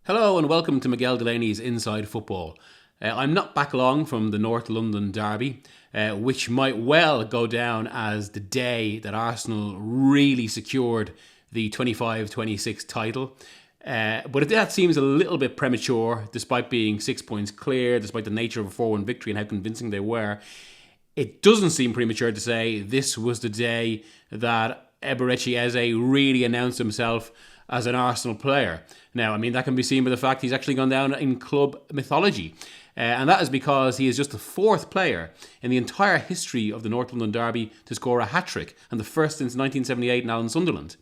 Hello and welcome to Miguel Delaney's Inside Football. I'm not back long from the North London derby, which might well go down as the day that Arsenal really secured the 25-26 title. But that seems a little bit premature, despite being 6 points clear, despite the nature of a 4-1 victory and how convincing they were. It doesn't seem premature to say this was the day that Eberechi Eze really announced himself as an Arsenal player. Now, I mean, that can be seen by the fact he's actually gone down in club mythology. And that is because he is just the fourth player in the entire history of the North London derby to score a hat-trick, and the first since 1978 in Alan Sunderland.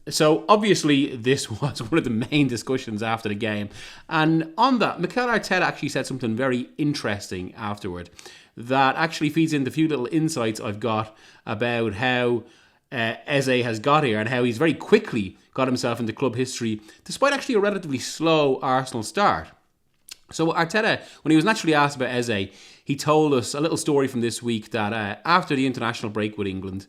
So obviously this was one of the main discussions after the game. And on that, Mikel Arteta actually said something very interesting afterward that actually feeds into a few little insights I've got about how Eze has got here and how he's very quickly got himself into club history despite actually a relatively slow Arsenal start. So Arteta, when he was naturally asked about Eze, he told us a little story from this week that after the international break with England,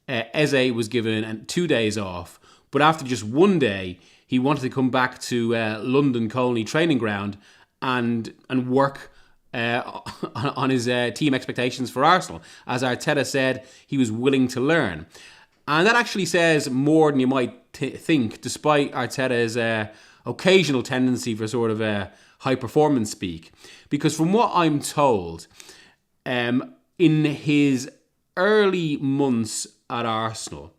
Eze was given 2 days off, but after just 1 day, he wanted to come back to London Colney training ground and work on his team expectations for Arsenal. As Arteta said, he was willing to learn. And that actually says more than you might think, despite Arteta's occasional tendency for sort of high performance speak. Because from what I'm told, in his early months at Arsenal,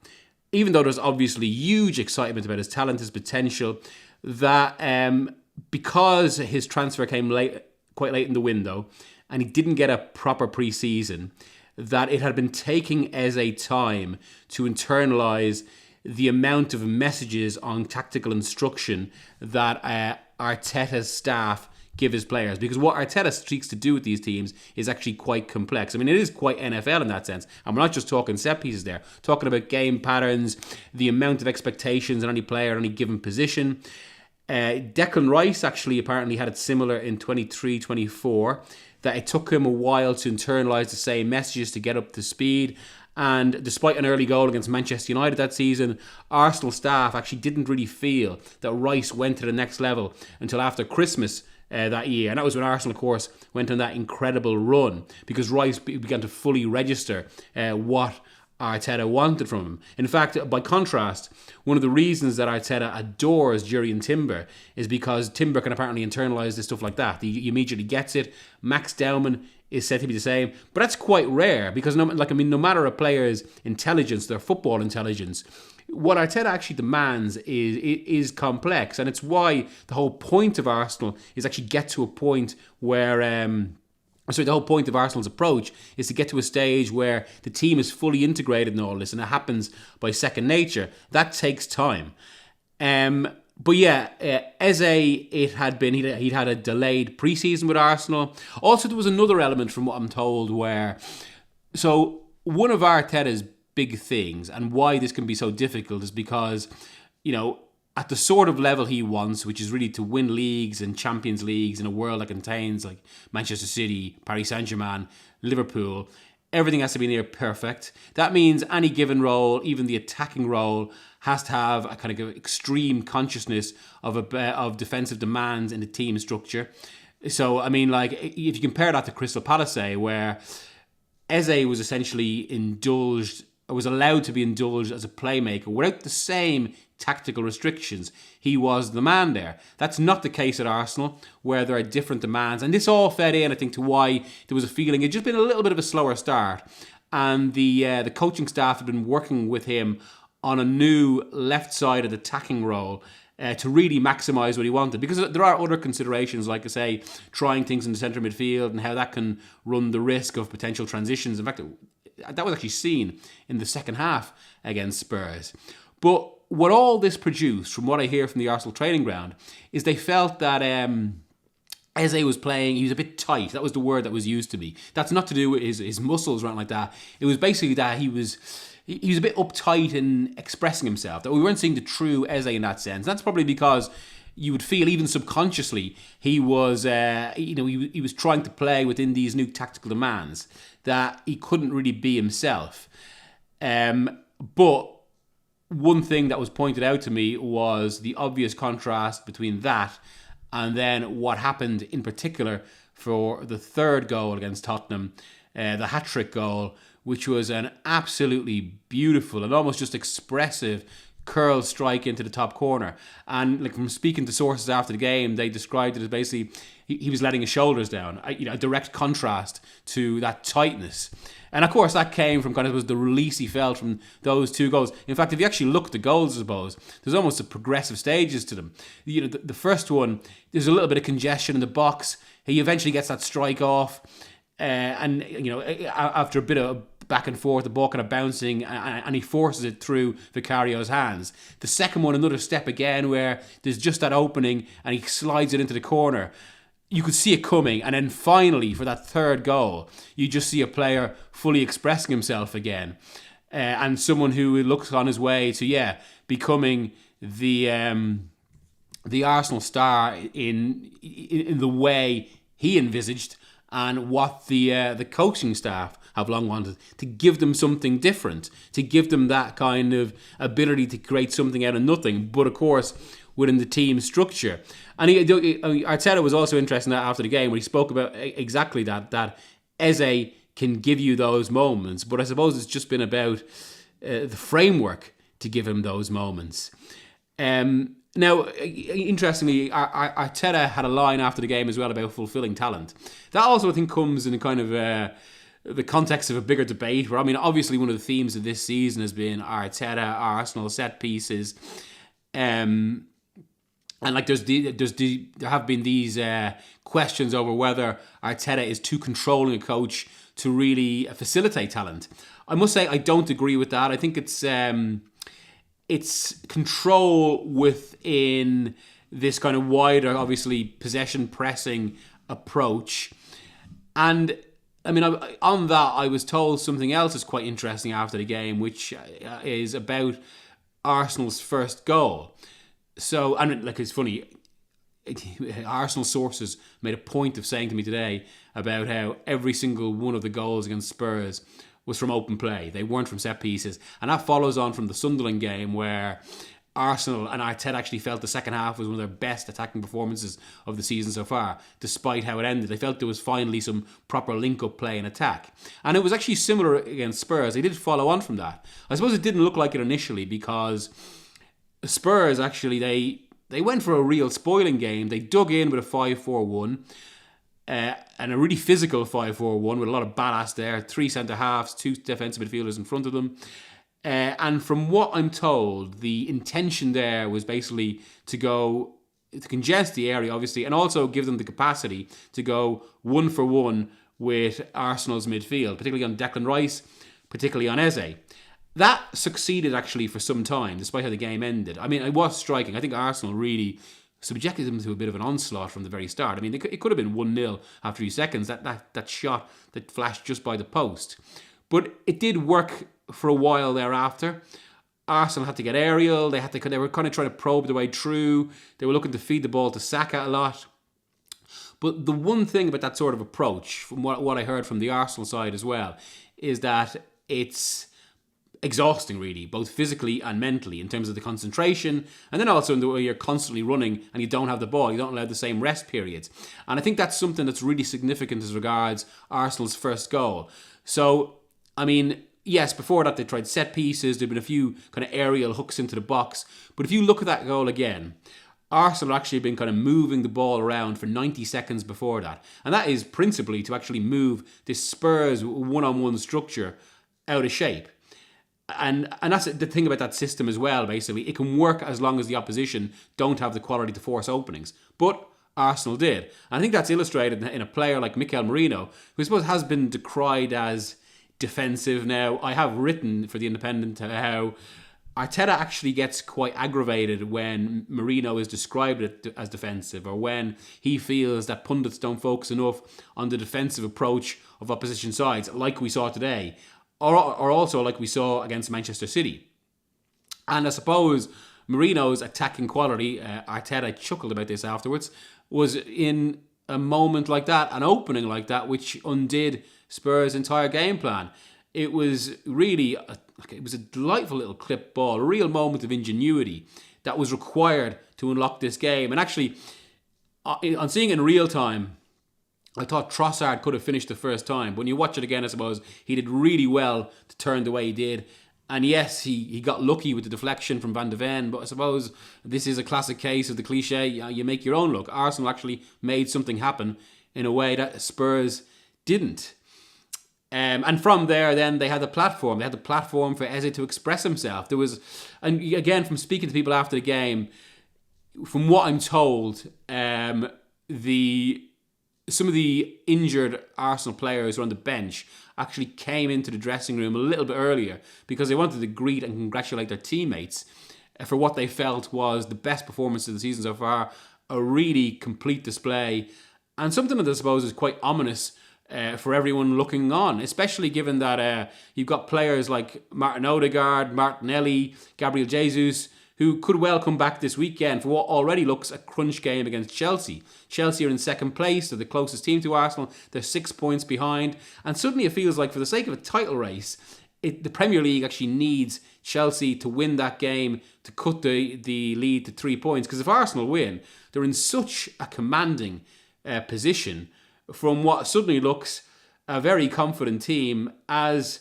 even though there's obviously huge excitement about his talent, his potential, that because his transfer came quite late in the window, and he didn't get a proper pre-season, that it had been taking Eze time to internalise the amount of messages on tactical instruction that Arteta's staff give his players. Because what Arteta seeks to do with these teams is actually quite complex. I mean, it is quite NFL in that sense. And we're not just talking set pieces there. Talking about game patterns, the amount of expectations on any player at any given position. Declan Rice actually apparently had it similar in 23-24, that it took him a while to internalise the same messages to get up to speed. And despite an early goal against Manchester United that season, Arsenal staff actually didn't really feel that Rice went to the next level until after Christmas that year. And that was when Arsenal, of course, went on that incredible run, because Rice began to fully register what Arteta wanted from him. In fact, by contrast, one of the reasons that Arteta adores Jurrien Timber is because Timber can apparently internalise this stuff like that. He immediately gets it. Max Dowman is said to be the same, but that's quite rare because no matter a player's intelligence, their football intelligence, what Arteta actually demands is complex, and it's why the whole point of Arsenal is actually get to a point where the whole point of Arsenal's approach is to get to a stage where the team is fully integrated in all this, and it happens by second nature. That takes time. But yeah, Eze, he'd had a delayed pre-season with Arsenal. Also, there was another element from what I'm told where, so one of Arteta's big things and why this can be so difficult is because, at the sort of level he wants, which is really to win leagues and Champions Leagues in a world that contains like Manchester City, Paris Saint-Germain, Liverpool, everything has to be near perfect. That means any given role, even the attacking role, has to have a kind of extreme consciousness of defensive demands in the team structure. So, I mean, like, if you compare that to Crystal Palace, say, where Eze was essentially was allowed to be indulged as a playmaker without the same tactical restrictions. He was the man there. That's not the case at Arsenal, where there are different demands. And this all fed in, I think, to why there was a feeling it'd just been a little bit of a slower start. And the coaching staff had been working with him on a new left-sided attacking role to really maximise what he wanted. Because there are other considerations, like I say, trying things in the centre midfield and how that can run the risk of potential transitions. In fact, that was actually seen in the second half against Spurs. But what all this produced, from what I hear from the Arsenal training ground, is they felt that Eze was playing, he was a bit tight. That was the word that was used to me. That's not to do with his muscles or anything like that. It was basically that he was a bit uptight in expressing himself, that we weren't seeing the true Eze in that sense. That's probably because you would feel even subconsciously he was he was trying to play within these new tactical demands, that he couldn't really be himself. But one thing that was pointed out to me was the obvious contrast between that and then what happened in particular for the third goal against Tottenham, the hat-trick goal, which was an absolutely beautiful and almost just expressive curl strike into the top corner. And like, from speaking to sources after the game, they described it as basically he was letting his shoulders down, a direct contrast to that tightness. And of course, that came from kind of was the release he felt from those two goals. In fact, if you actually look at the goals, I suppose, there's almost a progressive stages to them. The first one, there's a little bit of congestion in the box. He eventually gets that strike off. And after a bit of back and forth, the ball kind of bouncing, and he forces it through Vicario's hands. The second one, another step again, where there's just that opening, and he slides it into the corner. You could see it coming, and then finally, for that third goal, you just see a player fully expressing himself again, and someone who looks on his way to becoming the Arsenal star in the way he envisaged, and what the coaching staff have long wanted, to give them something different, to give them that kind of ability to create something out of nothing, but of course within the team structure. And Arteta was also interested in that after the game, where he spoke about exactly that Eze can give you those moments, but I suppose it's just been about the framework to give him those moments. Now, interestingly, Arteta had a line after the game as well about fulfilling talent. That also, I think, comes in a kind of the context of a bigger debate, where, I mean, obviously one of the themes of this season has been Arteta, Arsenal, set pieces. And like there have been these questions over whether Arteta is too controlling a coach to really facilitate talent. I must say I don't agree with that. I think it's control within this kind of wider, obviously, possession pressing approach. And I mean, on that, I was told something else is quite interesting after the game, which is about Arsenal's first goal. So, and like, it's funny, Arsenal sources made a point of saying to me today about how every single one of the goals against Spurs was from open play. They weren't from set pieces. And that follows on from the Sunderland game, where Arsenal and Arteta actually felt the second half was one of their best attacking performances of the season so far, despite how it ended. They felt there was finally some proper link-up play and attack. And it was actually similar against Spurs. They did follow on from that. I suppose it didn't look like it initially, because Spurs, actually, they went for a real spoiling game. They dug in with a 5-4-1, and a really physical 5-4-1 with a lot of ballast there. 3 centre-halves, 2 defensive midfielders in front of them. And from what I'm told, the intention there was basically to congest the area, obviously, and also give them the capacity to go 1-for-1 with Arsenal's midfield, particularly on Declan Rice, particularly on Eze. That succeeded actually for some time, despite how the game ended. I mean, it was striking. I think Arsenal really subjected them to a bit of an onslaught from the very start. I mean, it could have been 1-0 after a few seconds, that shot that flashed just by the post. But it did work for a while thereafter. Arsenal had to get aerial. They were kind of trying to probe their way through. They were looking to feed the ball to Saka a lot. But the one thing about that sort of approach, from what I heard from the Arsenal side as well, is that it's exhausting, really, both physically and mentally, in terms of the concentration, and then also in the way you're constantly running and you don't have the ball, you don't allow the same rest periods. And I think that's something that's really significant as regards Arsenal's first goal. So, I mean, yes, before that they tried set pieces, there'd been a few kind of aerial hooks into the box, but if you look at that goal again, Arsenal actually have been kind of moving the ball around for 90 seconds before that. And that is principally to actually move this Spurs one-on-one structure out of shape. And that's the thing about that system as well, basically. It can work as long as the opposition don't have the quality to force openings. But Arsenal did. And I think that's illustrated in a player like Mikel Merino, who I suppose has been decried as defensive. Now, I have written for The Independent how Arteta actually gets quite aggravated when Merino is described as defensive, or when he feels that pundits don't focus enough on the defensive approach of opposition sides, like we saw today. Or also like we saw against Manchester City. And I suppose Merino's attacking quality, Arteta chuckled about this afterwards, was in a moment like that, an opening like that, which undid Spurs' entire game plan. It was really it was a delightful little clip ball, a real moment of ingenuity that was required to unlock this game. And actually, on seeing it in real time, I thought Trossard could have finished the first time. But when you watch it again, I suppose he did really well to turn the way he did. And yes, he got lucky with the deflection from Van de Ven, but I suppose this is a classic case of the cliche, you make your own luck. Arsenal actually made something happen in a way that Spurs didn't. And from there, then they had the platform. They had the platform for Eze to express himself. There was, and again, from speaking to people after the game, from what I'm told, some of the injured Arsenal players who were on the bench actually came into the dressing room a little bit earlier because they wanted to greet and congratulate their teammates for what they felt was the best performance of the season so far, a really complete display, and something that I suppose is quite ominous for everyone looking on, especially given that you've got players like Martin Odegaard, Martinelli, Gabriel Jesus, who could well come back this weekend for what already looks a crunch game against Chelsea. Chelsea are in second place, they're the closest team to Arsenal, they're 6 points behind, and suddenly it feels like for the sake of a title race, the Premier League actually needs Chelsea to win that game to cut the lead to 3 points, because if Arsenal win, they're in such a commanding position from what suddenly looks a very confident team as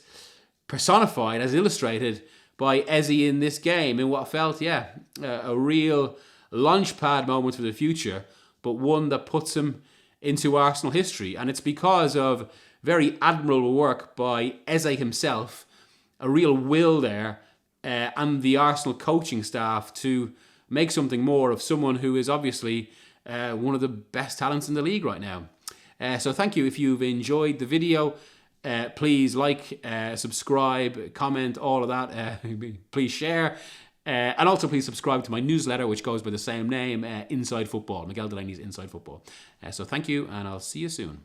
personified, as illustrated by Eze in this game, in what felt, a real launchpad moment for the future, but one that puts him into Arsenal history. And it's because of very admirable work by Eze himself, a real will there, and the Arsenal coaching staff to make something more of someone who is obviously one of the best talents in the league right now. So thank you if you've enjoyed the video. Please like, subscribe, comment, all of that. Please share. And also please subscribe to my newsletter, which goes by the same name, Inside Football, Miguel Delaney's Inside Football. So thank you, and I'll see you soon.